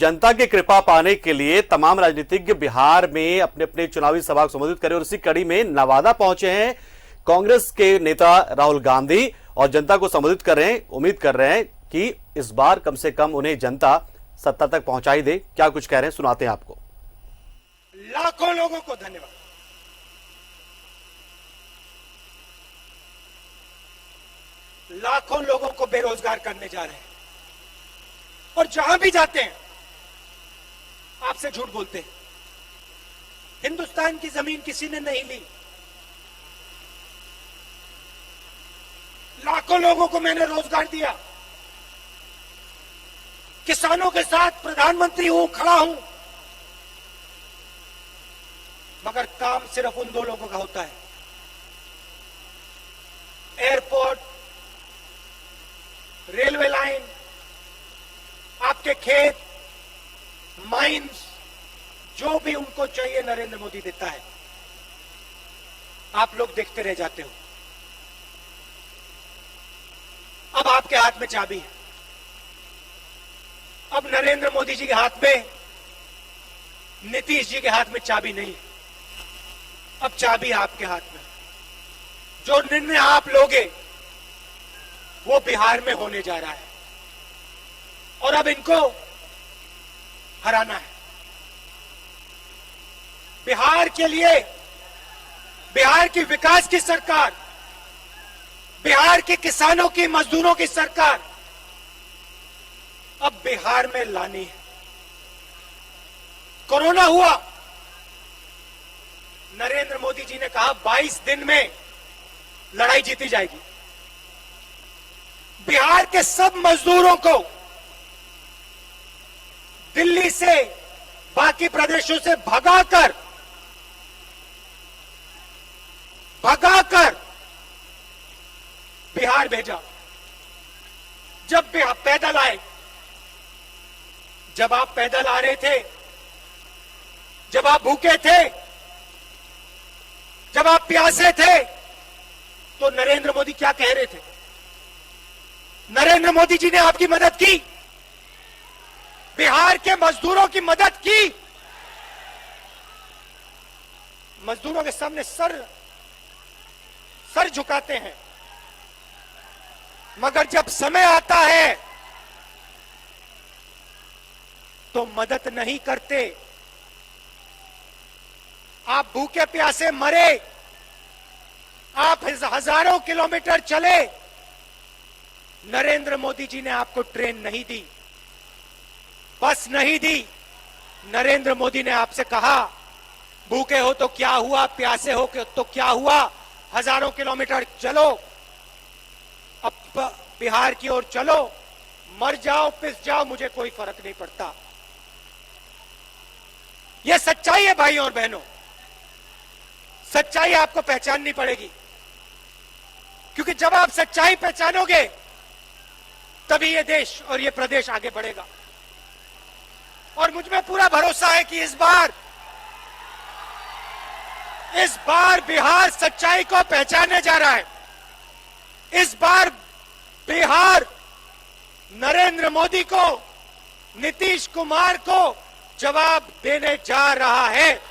जनता की कृपा पाने के लिए तमाम राजनीतिज्ञ बिहार में अपने अपने चुनावी सभा को संबोधित करें और इसी कड़ी में नवादा पहुंचे हैं कांग्रेस के नेता राहुल गांधी और जनता को संबोधित कर रहे हैं। उम्मीद कर रहे हैं कि इस बार कम से कम उन्हें जनता सत्ता तक पहुंचाई दे। क्या कुछ कह रहे हैं सुनाते हैं आपको। लाखों लोगों को धन्यवाद। लाखों लोगों को बेरोजगार करने जा रहे हैं और जहां भी जाते हैं आपसे झूठ बोलते हैं। हिंदुस्तान की जमीन किसी ने नहीं ली। लाखों लोगों को मैंने रोजगार दिया। किसानों के साथ प्रधानमंत्री हूं, खड़ा हूं, मगर काम सिर्फ उन दो लोगों का होता है। एयरपोर्ट, रेलवे लाइन, आपके खेत, माइंस, जो भी उनको चाहिए नरेंद्र मोदी देता है। आप लोग देखते रह जाते हो। अब आपके हाथ में चाबी है। अब नरेंद्र मोदी जी के हाथ में, नीतीश जी के हाथ में चाबी नहीं है। अब चाबी आपके हाथ में। जो निर्णय आप लोगे वो बिहार में होने जा रहा है और अब इनको हराना है। बिहार के लिए, बिहार की विकास की सरकार, बिहार के किसानों की, मजदूरों की सरकार अब बिहार में लानी है। कोरोना हुआ, नरेंद्र मोदी जी ने कहा 22 दिन में लड़ाई जीती जाएगी। बिहार के सब मजदूरों को दिल्ली से, बाकी प्रदेशों से भगाकर बिहार भेजा। जब पैदल आए, जब आप पैदल आ रहे थे, जब आप भूखे थे, जब आप प्यासे थे, तो नरेंद्र मोदी क्या कह रहे थे? नरेंद्र मोदी जी ने आपकी मदद की, बिहार के मजदूरों की मदद की। मजदूरों के सामने सर झुकाते हैं, मगर जब समय आता है तो मदद नहीं करते। आप भूखे प्यासे मरे, आप हजारों किलोमीटर चले, नरेंद्र मोदी जी ने आपको ट्रेन नहीं दी, बस नहीं दी। नरेंद्र मोदी ने आपसे कहा भूखे हो तो क्या हुआ, प्यासे हो तो क्या हुआ, हजारों किलोमीटर चलो, अब बिहार की ओर चलो, मर जाओ, पिस जाओ, मुझे कोई फर्क नहीं पड़ता। यह सच्चाई है भाइयों और बहनों। सच्चाई आपको पहचाननी पड़ेगी, क्योंकि जब आप सच्चाई पहचानोगे तभी ये देश और ये प्रदेश आगे बढ़ेगा। और मुझ में पूरा भरोसा है कि इस बार बिहार सच्चाई को पहचानने जा रहा है। इस बार बिहार नरेंद्र मोदी को, नीतीश कुमार को जवाब देने जा रहा है।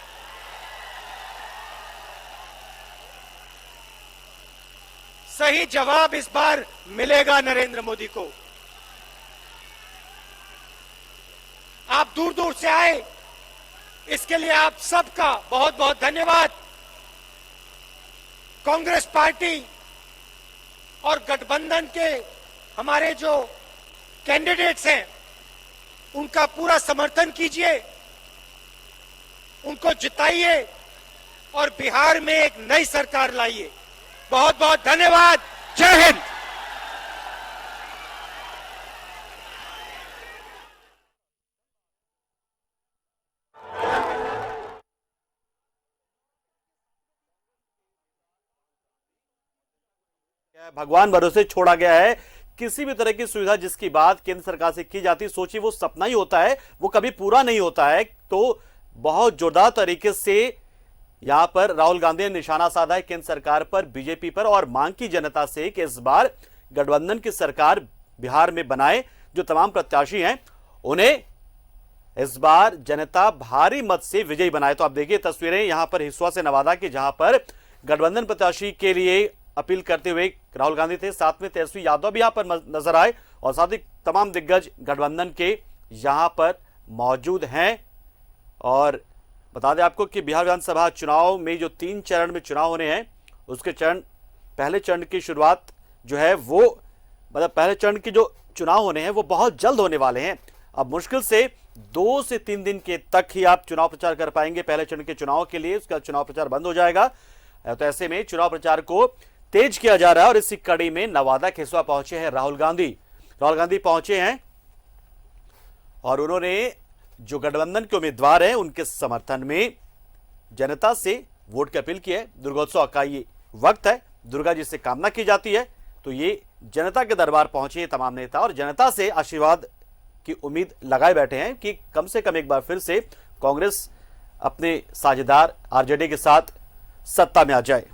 सही जवाब इस बार मिलेगा नरेंद्र मोदी को। आप दूर दूर से आए, इसके लिए आप सबका बहुत बहुत धन्यवाद। कांग्रेस पार्टी और गठबंधन के हमारे जो कैंडिडेट्स हैं उनका पूरा समर्थन कीजिए, उनको जिताइए और बिहार में एक नई सरकार लाइए। बहुत बहुत धन्यवाद। जय हिंद। भगवान भरोसे छोड़ा गया है। किसी भी तरह की सुविधा जिसकी बात केंद्र सरकार से की जाती, सोचिए वो सपना ही होता है, वो कभी पूरा नहीं होता है। तो बहुत जोरदार तरीके से यहां पर राहुल गांधी ने निशाना साधा है केंद्र सरकार पर, बीजेपी पर, और मांग की जनता से कि इस बार गठबंधन की सरकार बिहार में बनाए। जो तमाम प्रत्याशी हैं उन्हें इस बार जनता भारी मत से विजयी बनाए। तो आप देखिए तस्वीरें यहां पर हिसुआ से नवादा की, जहां पर गठबंधन प्रत्याशी के लिए अपील करते हुए राहुल गांधी थे, साथ में तेजस्वी यादव भी यहां पर नजर आए और साथ ही तमाम दिग्गज गठबंधन के यहां पर मौजूद हैं। और बता दें आपको कि बिहार विधानसभा चुनाव में जो 3 चरण में चुनाव होने हैं, उसके पहले चरण की शुरुआत जो है वो मतलब पहले चरण के जो चुनाव होने हैं वो बहुत जल्द होने वाले हैं। अब मुश्किल से 2 से 3 दिन के तक ही आप चुनाव प्रचार कर पाएंगे पहले चरण के चुनाव के लिए, उसका चुनाव प्रचार बंद हो जाएगा। तो ऐसे में चुनाव प्रचार को तेज किया जा रहा है और इसी कड़ी में नवादा हिसुआ पहुंचे हैं राहुल गांधी पहुंचे हैं और उन्होंने जो गठबंधन के उम्मीदवार हैं उनके समर्थन में जनता से वोट की अपील की है। दुर्गोत्सव का ये वक्त है, दुर्गा जी से कामना की जाती है, तो ये जनता के दरबार पहुंचे तमाम नेता और जनता से आशीर्वाद की उम्मीद लगाए बैठे हैं कि कम से कम एक बार फिर से कांग्रेस अपने साझेदार आरजेडी के साथ सत्ता में आ जाए।